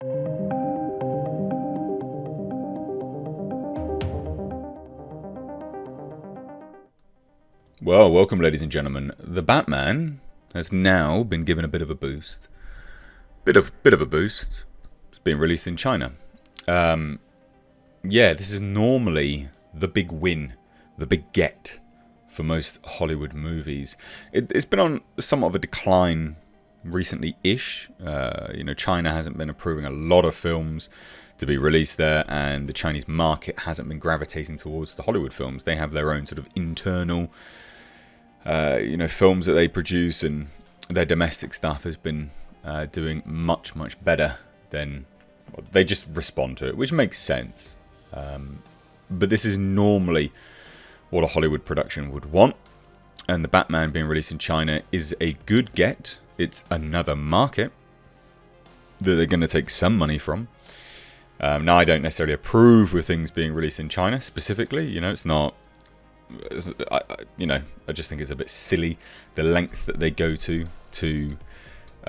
Well, welcome, ladies and gentlemen. The Batman has now been given a bit of a boost. Bit of a boost. It's being released in China. This is normally the big win, the big get for most Hollywood movies. It's been on somewhat of a decline recently-ish. China hasn't been approving a lot of films to be released there, and the Chinese market hasn't been gravitating towards the Hollywood films. They have their own sort of internal films that they produce, and their domestic stuff has been doing much better than they just respond to it, which makes sense. But this is normally what a Hollywood production would want, and the Batman being released in China is a good get. It's another market that they're going to take some money from. Now, I don't necessarily approve with things being released in China specifically. It's not. I just think it's a bit silly the lengths that they go to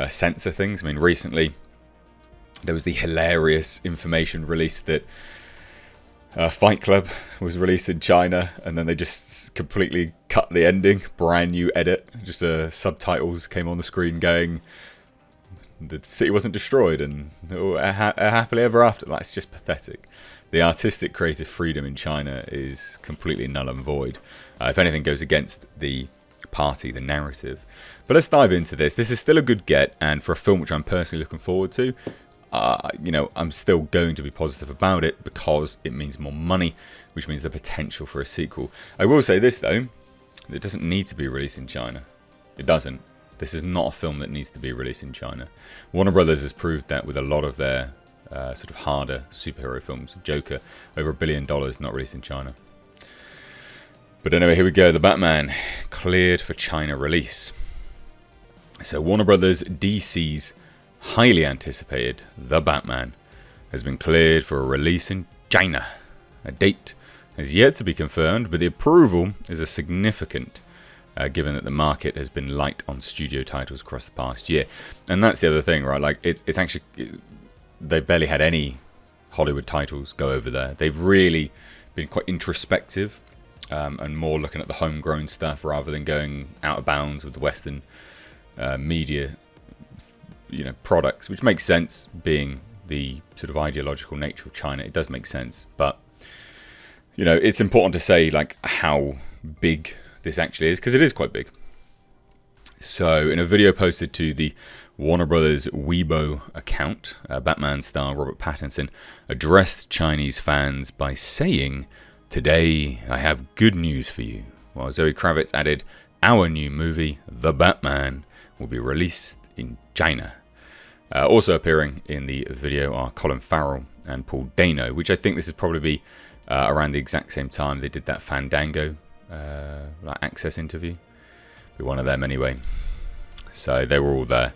censor things. I mean, recently there was the hilarious information released that Fight Club was released in China, and then they just completely cut the ending, brand new edit. Just subtitles came on the screen going, "The city wasn't destroyed," and a happily ever after. That's just pathetic. The artistic creative freedom in China is completely null and void. If anything, goes against the party, the narrative. But let's dive into this. This is still a good get, and for a film which I'm personally looking forward to, I'm still going to be positive about it because it means more money, which means the potential for a sequel. I will say this, though. It doesn't need to be released in China. It doesn't. This is not a film that needs to be released in China. Warner Brothers has proved that with a lot of their sort of harder superhero films. Joker, over $1 billion, not released in China. But anyway, here we go. The Batman cleared for China release. So Warner Brothers DC's highly anticipated The Batman has been cleared for a release in China. A date has yet to be confirmed, but the approval is a significant given that the market has been light on studio titles across the past year. And that's the other thing, right? Like, it's actually... They've barely had any Hollywood titles go over there. They've really been quite introspective and more looking at the homegrown stuff rather than going out of bounds with the Western media, products, which makes sense being the sort of ideological nature of China. It does make sense, but it's important to say like how big this actually is, because it is quite big. So in a video posted to the Warner Brothers Weibo account, Batman star Robert Pattinson addressed Chinese fans by saying, "Today I have good news for you," while Zoe Kravitz added, "Our new movie, The Batman, will be released in China." Also appearing in the video are Colin Farrell and Paul Dano, which I think this is probably around the exact same time they did that Fandango access interview. Be one of them anyway. So they were all there.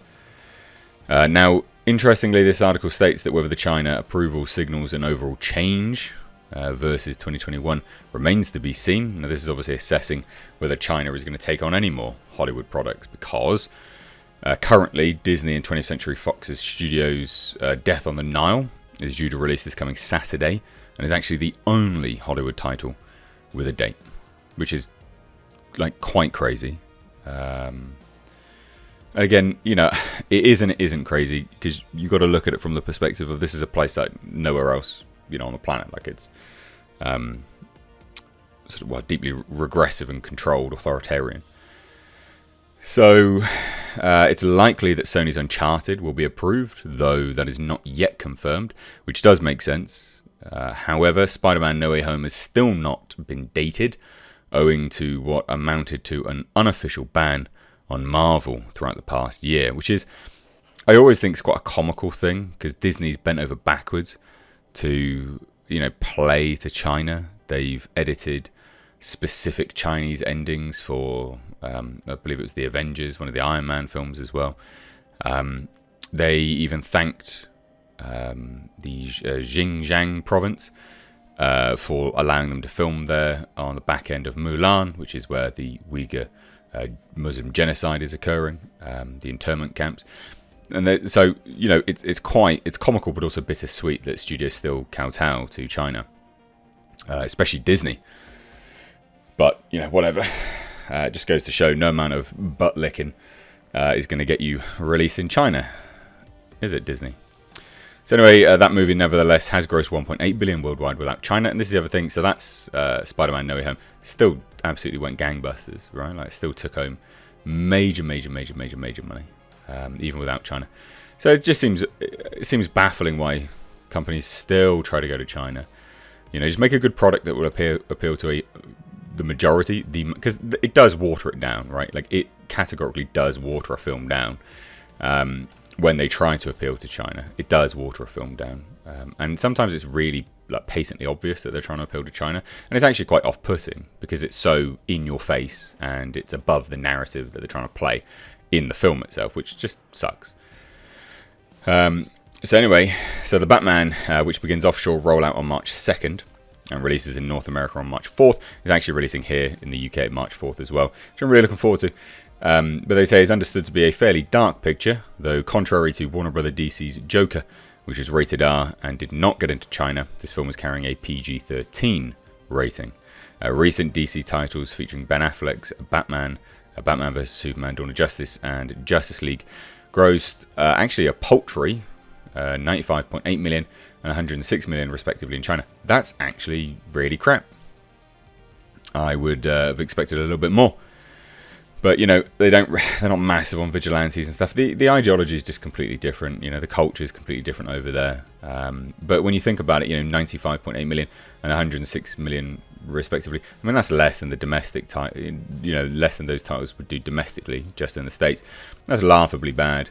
Now, interestingly, this article states that whether the China approval signals an overall change versus 2021 remains to be seen. Now, this is obviously assessing whether China is going to take on any more Hollywood products, because currently Disney and 20th Century Fox's studios' Death on the Nile is due to release this coming Saturday, and is actually the only Hollywood title with a date, which is like quite crazy. Again, it is and it isn't crazy, because you got to look at it from the perspective of this is a place like nowhere else, on the planet. Like, it's sort of deeply regressive and controlled, authoritarian. So it's likely that Sony's Uncharted will be approved, though that is not yet confirmed, which does make sense. However, Spider-Man No Way Home has still not been dated, owing to what amounted to an unofficial ban on Marvel throughout the past year, which is, I always think, is quite a comical thing, because Disney's bent over backwards to, play to China. They've edited specific Chinese endings for, I believe it was the Avengers, one of the Iron Man films as well. They even thanked the Xinjiang province for allowing them to film there on the back end of Mulan, which is where the Uyghur Muslim genocide is occurring, the internment camps. So you know, it's comical, but also bittersweet that studios still kowtow to China, especially Disney. But you know, whatever. It just goes to show no amount of butt licking is going to get you released in China, is it, Disney? So anyway, that movie nevertheless has grossed 1.8 billion worldwide without China, and this is the other thing. So that's Spider-Man: No Way Home. Still absolutely went gangbusters, right? Like, still took home major money, even without China. So it just seems baffling why companies still try to go to China. You know, just make a good product that will appeal to the majority, because it does water it down, right? Like, it categorically does water a film down. When they try to appeal to China, it does water a film down, and sometimes it's really like patently obvious that they're trying to appeal to China, and it's actually quite off-putting because it's so in your face and it's above the narrative that they're trying to play in the film itself, which just sucks. So anyway, so the Batman, which begins offshore rollout on March 2nd and releases in North America on March 4th, is actually releasing here in the UK March 4th as well, which I'm really looking forward to. But they say it's understood to be a fairly dark picture, though contrary to Warner Bros. DC's Joker, which is rated R and did not get into China, this film is carrying a PG-13 rating. Recent DC titles featuring Ben Affleck's Batman, Batman vs Superman: Dawn of Justice, and Justice League grossed actually a paltry 95.8 million and 106 million respectively in China. That's actually really crap. I would have expected a little bit more. But, you know, they're not massive on vigilantes and stuff. The ideology is just completely different. You know, the culture is completely different over there. But when you think about it, you know, 95.8 million and 106 million respectively. I mean, that's less than the domestic title, you know, less than those titles would do domestically just in the States. That's laughably bad.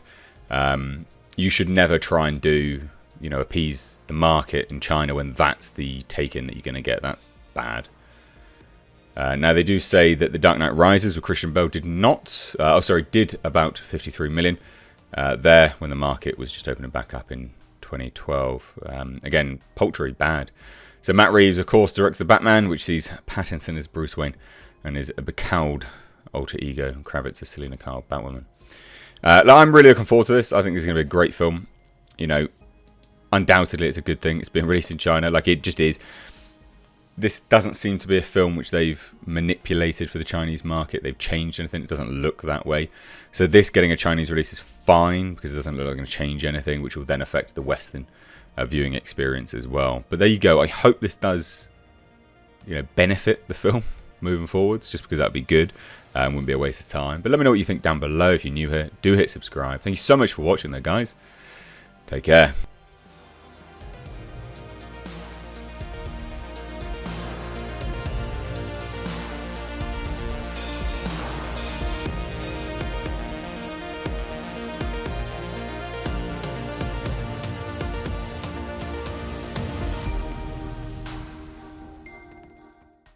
You should never try and do, you know, appease the market in China when that's the take-in that you're going to get. That's bad. Now, they do say that The Dark Knight Rises with Christian Bale did about 53 million there when the market was just opening back up in 2012. Again, paltry, bad. So Matt Reeves, of course, directs The Batman, which sees Pattinson as Bruce Wayne and his becowled alter ego, Kravitz as Selina Kyle, Batwoman. I'm really looking forward to this. I think this is going to be a great film. You know, undoubtedly it's a good thing. It's been released in China, like it just is. This doesn't seem to be a film which they've manipulated for the Chinese market. They've changed anything. It doesn't look that way. So this getting a Chinese release is fine because it doesn't look like it's going to change anything, which will then affect the Western viewing experience as well. But there you go. I hope this does, you know, benefit the film moving forwards, just because that'd be good. Wouldn't be a waste of time. But let me know what you think down below. If you're new here, do hit subscribe. Thank you so much for watching there, guys. Take care.